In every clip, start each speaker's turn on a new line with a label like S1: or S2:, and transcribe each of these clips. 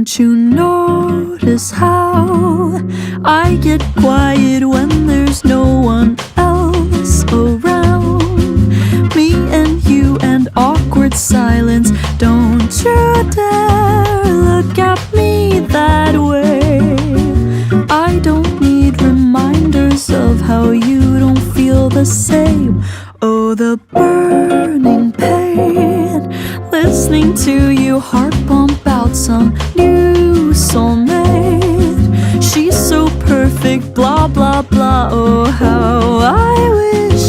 S1: Don't you notice how I get quiet when there's no one else around? Me and you and awkward silence. Don't you dare look at me that way. I don't need reminders of how you don't feel the same. Oh, the burning pain, listening to you heart pump out some new soulmate. She's so perfect, blah blah blah. Oh, how I wish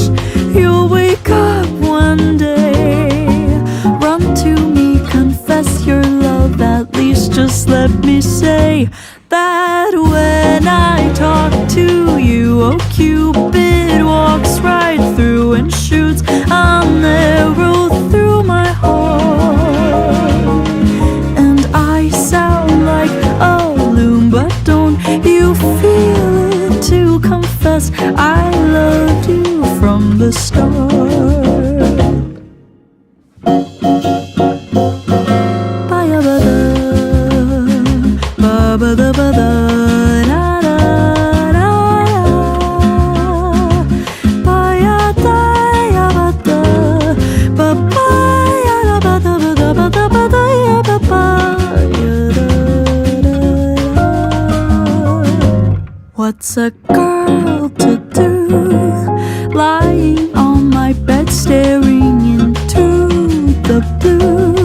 S1: you'll wake up one day. Run to me, confess your love. At least just let me say that when I talk to you, oh, Cupid walks right through and shoots an arrow through my heart. And I sound like a loon, but don't you feel it to confess I loved you from the start. What's a girl to do, lying on my bed staring into the blue?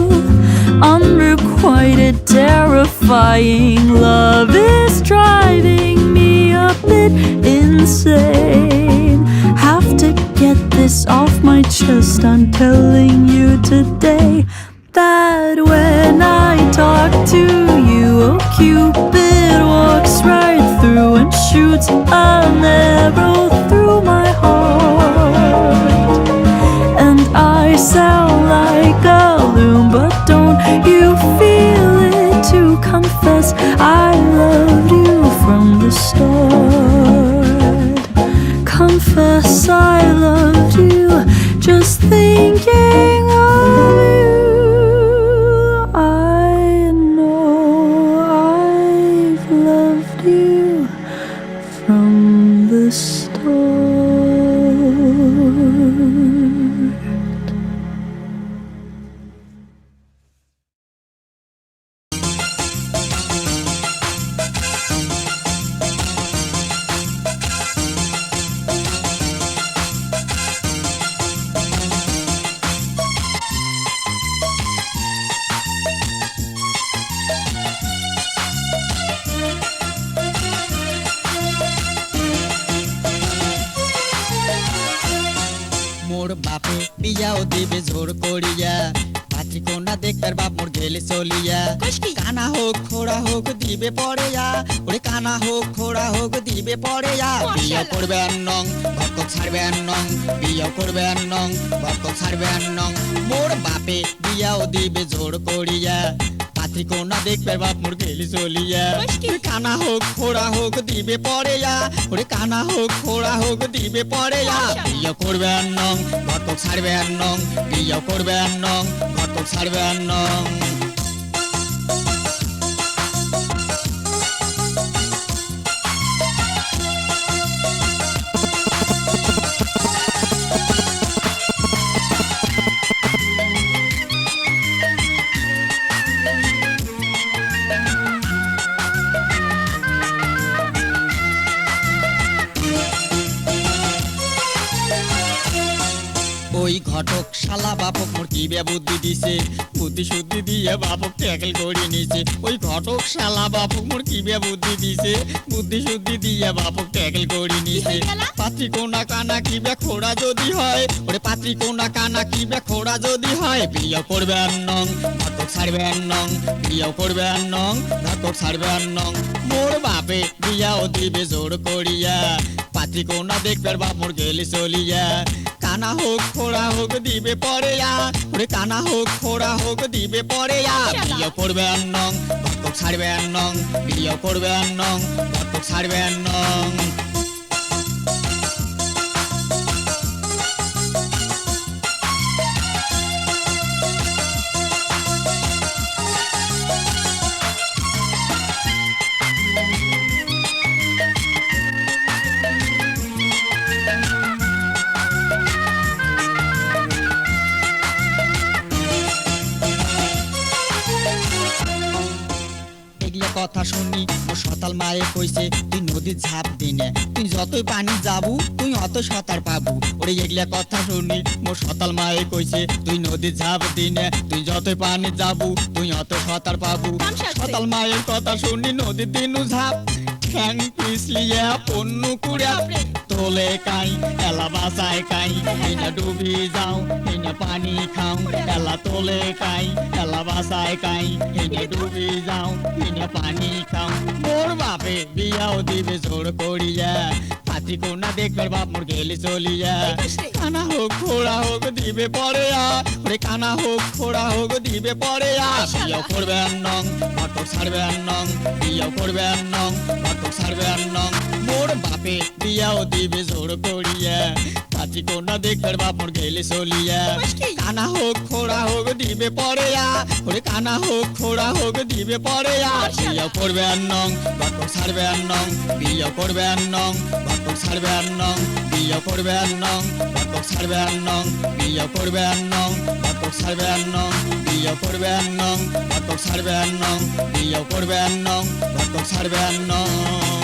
S1: Unrequited, terrifying love is driving me a bit insane. Have to get this off my chest. I'm telling you today that when I talk to you, oh, Cupid walks right through and shoots an arrow through my heart. And I sound like a loon, but don't you feel it to confess I loved you from the start? Confess I loved you, just thinking of you. I know I've loved you from the start.
S2: মোর বাপে বিয়াও দিবে জোর করিয়া, পাত্রীকন্যা দেখবার বাপ মোর গেলে চলিয়া। কানা হোক খোড়া হোক দিবে পড়েয়া, ওরে কানা হোক খোড়া হোক দিবে পড়েয়া। বিয়া করবে নং ভক্ত ছাড়বে নং, বিয়া করবে নং ভক্ত ছাড়বে নং। মোর বাপে বিয়াও দিবে জোর করিয়া, পাত্রীকন্যা দেখবার বাপ মোর গেলে চলিয়া। কানা হোক খোড়া হোক দিবে পড়েয়া, ওরে কানা হোক খোড়া হোক দিবে পড়েয়া। বিয়া করবে নং ভক্ত ছাড়বে নং, বিয়া করবে নং ভক্ত ছাড়বে নং। ওই ঘটক শালা বাপক মোর কি বে বুদ্ধি দিছে, বুদ্ধি শুদ্ধি দিয়ে বাপক ট্যাকেল করে নিছে। ওই ঘটক শালা বাপক মোর কি বে বুদ্ধি দিছে, বুদ্ধি শুদ্ধি দিয়ে বাপক ট্যাকেল করে নিছে। পাত্রী কোনা কানা কি বে খোড়া যদি হয়, ওরে পাত্রী কোনা কানা কি বে খোড়া যদি হয়। বিয়া করবে নং ঘটক ছাড়বে নং, বিয়া করবে নং ঘটক ছাড়বে নং। মোর বাপে বিয়াও দিবে জোর করিয়া, পাত্রী কোনা দেখবার বাপ মোর গেলে চলিয়া। কানা হোক খোড়া হোক দিবে পড়েয়া, ওরে কানা হোক খোড়া হোক দিবে পড়েয়া। বিয়া করবে নং ঘটক ছাড়বে নং, বিয়া করবে নং ঘটক ছাড়বে নং। কথা শুনি ও সতাল মায়ে কইছে তুই নদীর ঝাঁপ দিনে তুই যতই পানি যাবু তুই অত সাঁতার পাবু ওরে এগুলা কথা শুনি মোর সতাল মায়ে কইছে তুই নদীর ঝাঁপ দিনে তুই যতই পানি যাবু তুই অত সাঁতার পাবু সতাল মায়ের কথা শুনি নদীর দিনু ঝাঁপ ঠ্যাং পিছলিয়া পণ্য কুড়া তোলে কাই এলা বাসায় কাই হিনা ডুবি যাও হিনা পানি খাও এলা তোলে কাই এলা বাসায় কাই হিনা ডুবি যাও হিনা পানি খাও মোর বাপে বিয়াও দিবে জোর করিয়া পাতি কোনা দেখবার বাপ মোর গেলে চলিয়া কানা হোক খোড়া হোক দিবে পরে ওরে কানা হোক খোড়া হোক দিবে পরে বিয়াও করবে নং অটো ছাড়বে নং বিয়াও করবে নং অটো ছাড়বে নং মোর বাপে বিয়াও দিবে জোর করিয়া পাতি কোনা দেখবার বাপ মোর গেলে চলিয়া কানা হোক খোড়া হোক দিবে পরে ওরে কানা হোক খোড়া হোক দিবে পরে বিয়াও করবে নং অটো ছাড়বে নং বিয়াও করবে নং অটো ছাড়বে নং বিয়াও করবে নং অটো ছাড়বে নং বিয়াও করবে নং অটো ছাড়বে নং বিয়াও করবে নং অটো ছাড়বে নং বিয়াও করবে নং অটো ছাড়বে নং